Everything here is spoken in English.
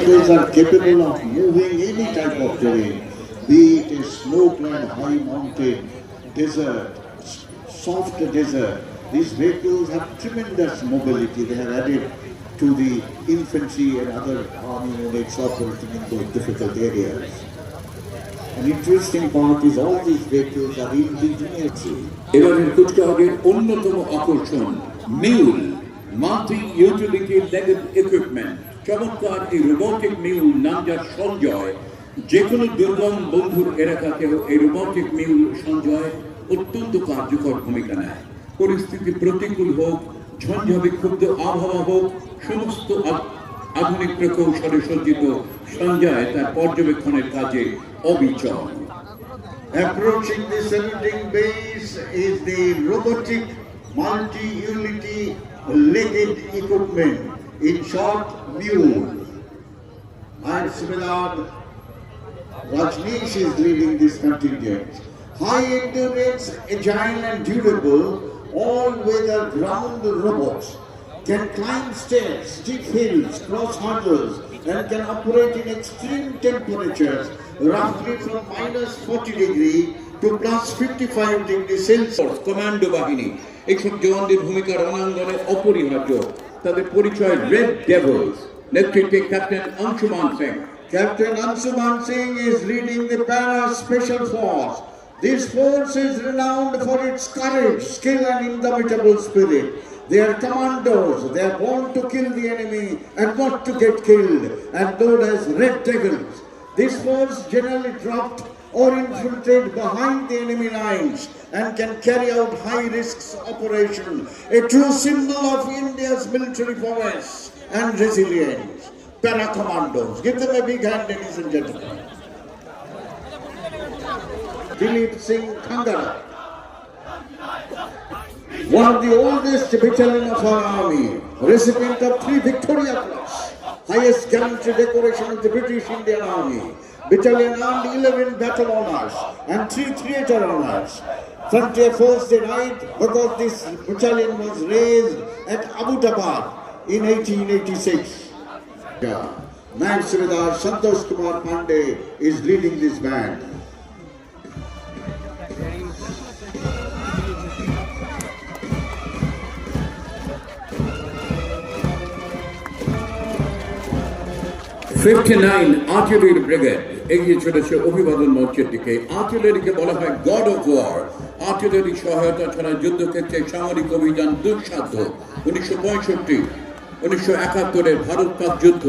vehicles are capable of moving any type of terrain, be it a snow-clad high mountain, desert, soft desert. These vehicles have tremendous mobility. They have added to the infantry and other army units operating in those difficult areas. An interesting part is all these vehicles are indigenous. এবারের কুচকাওয়াজের অন্যতম আকর্ষণ mule multi utility লেগেড equipment. চমৎকার এই robotic mule নাম যার সঞ্জয়, যে কোনো দুর্গম বন্ধুর এলাকাতেও এই রোবোটিক মিউল সঞ্জয় অত্যন্ত কার্যকর ভূমিকা নেয়। পরিস্থিতি প্রতিকূল হোক, ঝঞ্ঝাবিক্ষুব্ধ আবহাওয়া হোক, সমস্ত আধুনিক প্রকৌশলে সজ্জিত সঞ্জয় তার পর্যবেক্ষণের কাজে অবিচল। Approaching the saluting base is the robotic multi-unity legged equipment, in short, mule. And Subedar Rajneesh is leading this contingent. High endurance, agile and durable, all-weather ground robots can climb stairs, steep hills, cross hurdles, and can operate in extreme temperatures, roughly from -40 degree to +55 degree Celsius. Commando বাহিনী এইসব জওয়ানদের ভূমিকা রণাঙ্গনে অপরিহার্য। তাদের পরিচয় red Devil's, নেতৃত্বে captain Anshuman Singh. Captain Anshuman Singh is leading the Para Special Force. This force is renowned for its courage, skill and indomitable spirit. They are commandos. They are born to kill the enemy and not to get killed, and known as Red Devils. This force generally dropped or infiltrate behind the enemy lines and can carry out high risks operation, a true symbol of India's military prowess and resilience. Para Commandos. Give them a big hand, ladies and gentlemen. Dilip Singh Khangara, one of the oldest battalion of our army, recipient of 3 Victoria Cross, highest gallantry decoration of the British Indian Army. Battalion earned 11 battle honors and 3 theatre honors. Frontier Force denied because this battalion was raised at Abbottabad in 1886. Naib Subedar Santosh Kumar Pandey is leading this band. Artillery brigade এগিয়ে চলেছে অভিবাদন মঞ্চের দিকে। আর্টিলারিকে বলা হয় god of war. Artillery সহায়তা ছাড়া যুদ্ধক্ষেত্রে সামরিক অভিযান দুঃসাধ্য। 1965, 1971 ভারত পাক যুদ্ধ